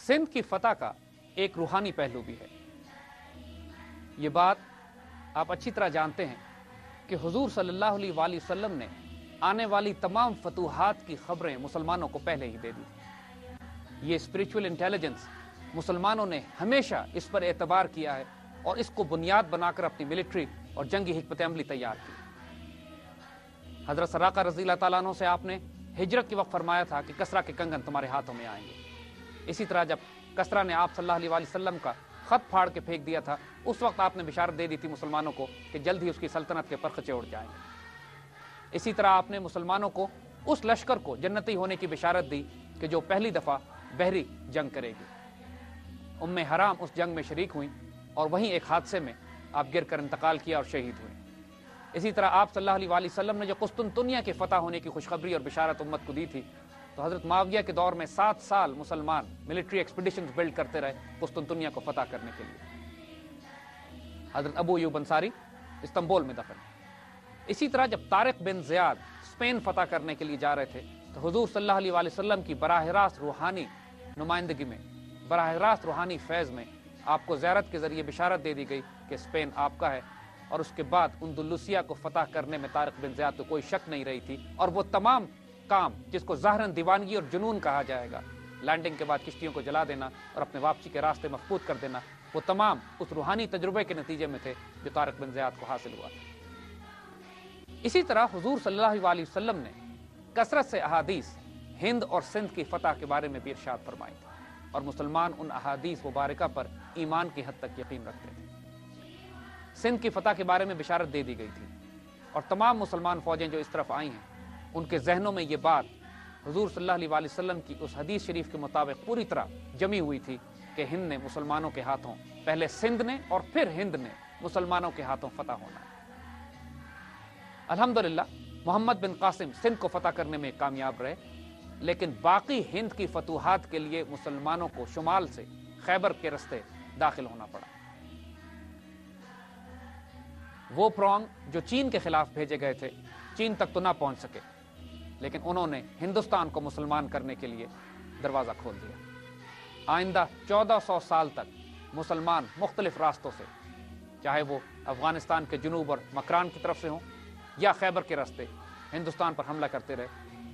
سندھ کی فتح کا ایک روحانی پہلو بھی ہے۔ یہ بات آپ اچھی طرح جانتے ہیں کہ حضور صلی اللہ علیہ وآلہ وسلم نے آنے والی تمام فتوحات کی خبریں مسلمانوں کو پہلے ہی دے دی۔ یہ اسپریچول انٹیلیجنس مسلمانوں نے ہمیشہ اس پر اعتبار کیا ہے اور اس کو بنیاد بنا کر اپنی ملٹری اور جنگی حکمت عملی تیار کی۔ حضرت سراقہ رضی اللہ تعالیٰ عنہ سے آپ نے ہجرت کے وقت فرمایا تھا کہ کسریٰ کے کنگن تمہارے ہاتھوں میں آئیں گے۔ اسی طرح جب کسریٰ نے آپ صلی اللہ علیہ وآلہ وسلم کا خط پھاڑ کے پھینک دیا تھا، اس وقت آپ نے بشارت دے دی تھی مسلمانوں کو کہ جلد ہی اس کی سلطنت کے پرخچے اڑ جائیں گے۔ اسی طرح آپ نے مسلمانوں کو اس لشکر کو جنتی ہونے کی بشارت دی کہ جو پہلی دفعہ بحری جنگ کرے گی۔ ام حرام اس جنگ میں شریک ہوئیں اور وہیں ایک حادثے میں آپ گر کر انتقال کیا اور شہید ہوئیں۔ اسی طرح آپ صلی اللہ علیہ وآلہ وسلم نے جو قسطنطنیہ کے فتح ہونے کی خوشخبری اور بشارت امت کو دی تھی، تو حضرت معاویہ کے دور میں 7 سال مسلمان ملٹری ایکسپیڈیشنز بلڈ کرتے رہے قسطنطنیہ کو فتح کرنے کے لیے۔ حضرت ابو ایوب انصاری استنبول میں دفن۔ اسی طرح جب طارق بن زیاد اسپین فتح کرنے کے لیے جا رہے تھے تو حضور صلی اللہ علیہ وآلہ وسلم کی براہ راست روحانی نمائندگی میں، براہ راست روحانی فیض میں آپ کو زیارت کے ذریعے بشارت دے دی گئی کہ اسپین آپ کا ہے، اور اس کے بعد اندلسیہ کو فتح کرنے میں طارق بن زیاد کو کوئی شک نہیں رہی تھی، اور وہ تمام کام جس کو ظاہراً دیوانگی اور جنون کہا جائے گا، لینڈنگ کے بعد کشتیوں کو جلا دینا اور اپنے واپسی کے راستے مفقود کر دینا، وہ تمام اس روحانی تجربے کے نتیجے میں تھے جو طارق بن زیاد کو حاصل ہوا تھا۔ اسی طرح حضور صلی اللہ علیہ وسلم نے کثرت سے احادیث ہند اور سندھ کی فتح کے بارے میں بھی ارشاد فرمائی تھی، اور مسلمان ان احادیث مبارکہ پر ایمان کی حد تک یقین رکھتے تھے۔ سندھ کی فتح کے بارے میں بشارت دے دی گئی تھی، اور تمام مسلمان فوجیں جو اس طرف آئی ہیں ان کے ذہنوں میں یہ بات حضور صلی اللہ علیہ وآلہ وسلم کی اس حدیث شریف کے مطابق پوری طرح جمی ہوئی تھی کہ ہند نے مسلمانوں کے ہاتھوں، پہلے سندھ نے اور پھر ہند نے مسلمانوں کے ہاتھوں فتح ہونا ہے۔ الحمدللہ محمد بن قاسم سندھ کو فتح کرنے میں کامیاب رہے، لیکن باقی ہند کی فتوحات کے لیے مسلمانوں کو شمال سے خیبر کے رستے داخل ہونا پڑا۔ وہ پرونگ جو چین کے خلاف بھیجے گئے تھے چین تک تو نہ پہنچ سکے، لیکن انہوں نے ہندوستان کو مسلمان کرنے کے لیے دروازہ کھول دیا۔ آئندہ 1400 سال تک مسلمان مختلف راستوں سے، چاہے وہ افغانستان کے جنوب اور مکران کی طرف سے ہوں یا خیبر کے راستے، ہندوستان پر حملہ کرتے رہے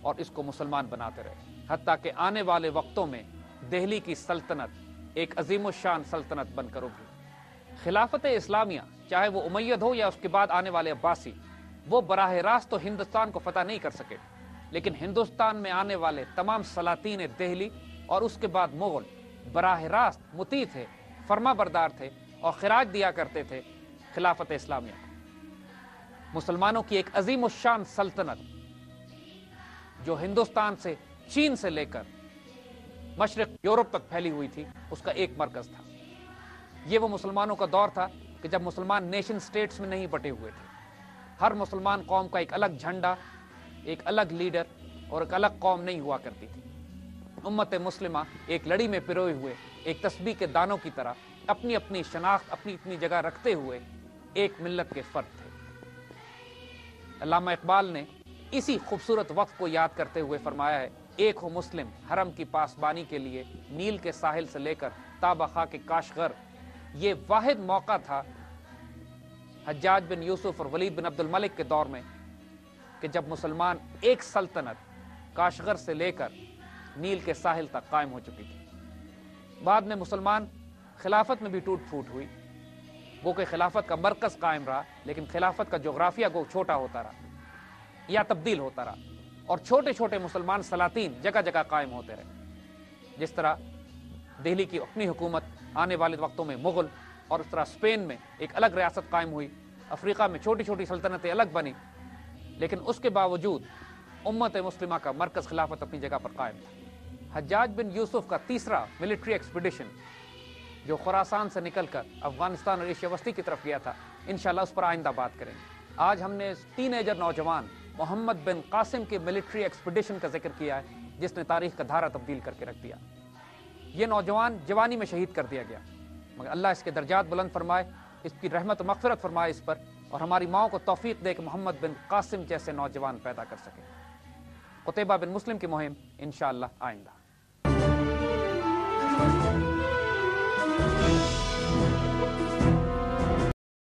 اور اس کو مسلمان بناتے رہے، حتیٰ کہ آنے والے وقتوں میں دہلی کی سلطنت ایک عظیم الشان سلطنت بن کر ابھری۔ خلافت اسلامیہ چاہے وہ امید ہو یا اس کے بعد آنے والے عباسی، وہ براہ راست تو ہندوستان کو فتح نہیں کر سکے، لیکن ہندوستان میں آنے والے تمام سلاطین دہلی اور اس کے بعد مغل براہ راست مطیع تھے، فرما بردار تھے اور خراج دیا کرتے تھے خلافت اسلامیہ کو۔ مسلمانوں کی ایک عظیم الشان سلطنت جو ہندوستان سے، چین سے لے کر مشرق یورپ تک پھیلی ہوئی تھی، اس کا ایک مرکز تھا۔ یہ وہ مسلمانوں کا دور تھا کہ جب مسلمان نیشن سٹیٹس میں نہیں بٹے ہوئے تھے، ہر مسلمان قوم کا ایک الگ جھنڈا، ایک الگ لیڈر اور ایک الگ قوم نہیں ہوا کرتی تھی۔ امت مسلمہ ایک لڑی میں پروئے ہوئے ایک تسبیح کے دانوں کی طرح اپنی اپنی شناخت، اپنی اپنی جگہ رکھتے ہوئے ایک ملت کے فرد تھے۔ علامہ اقبال نے اسی خوبصورت وقت کو یاد کرتے ہوئے فرمایا ہے، ایک ہو مسلم حرم کی پاسبانی کے لیے، نیل کے ساحل سے لے کر تابہ خاک کاشغر۔ یہ واحد موقع تھا حجاج بن یوسف اور ولید بن عبد الملک کے دور میں کہ جب مسلمان ایک سلطنت کاشغر سے لے کر نیل کے ساحل تک قائم ہو چکی تھی۔ بعد میں مسلمان خلافت میں بھی ٹوٹ پھوٹ ہوئی، وہ کہ خلافت کا مرکز قائم رہا، لیکن خلافت کا جغرافیہ کو چھوٹا ہوتا رہا یا تبدیل ہوتا رہا، اور چھوٹے چھوٹے مسلمان سلاطین جگہ جگہ قائم ہوتے رہے۔ جس طرح دہلی کی اپنی حکومت آنے والے وقتوں میں مغل، اور اس طرح اسپین میں ایک الگ ریاست قائم ہوئی، افریقہ میں چھوٹی چھوٹی سلطنتیں الگ بنی، لیکن اس کے باوجود امت مسلمہ کا مرکز خلافت اپنی جگہ پر قائم تھا۔ حجاج بن یوسف کا تیسرا ملٹری ایکسپیڈیشن جو خراسان سے نکل کر افغانستان اور ایشیا وسطی کی طرف گیا تھا، انشاءاللہ اس پر آئندہ بات کریں گے۔ آج ہم نے ٹین ایجر نوجوان محمد بن قاسم کے ملٹری ایکسپیڈیشن کا ذکر کیا ہے، جس نے تاریخ کا دھارا تبدیل کر کے رکھ دیا۔ یہ نوجوان جوانی میں شہید کر دیا گیا، مگر اللہ اس کے درجات بلند فرمائے، اس کی رحمت و مغفرت فرمائے اس پر، اور ہماری ماؤں کو توفیق دے کہ محمد بن قاسم جیسے نوجوان پیدا کر سکے۔ قتیبہ بن مسلم کی مہم انشاءاللہ آئندہ۔ ہے.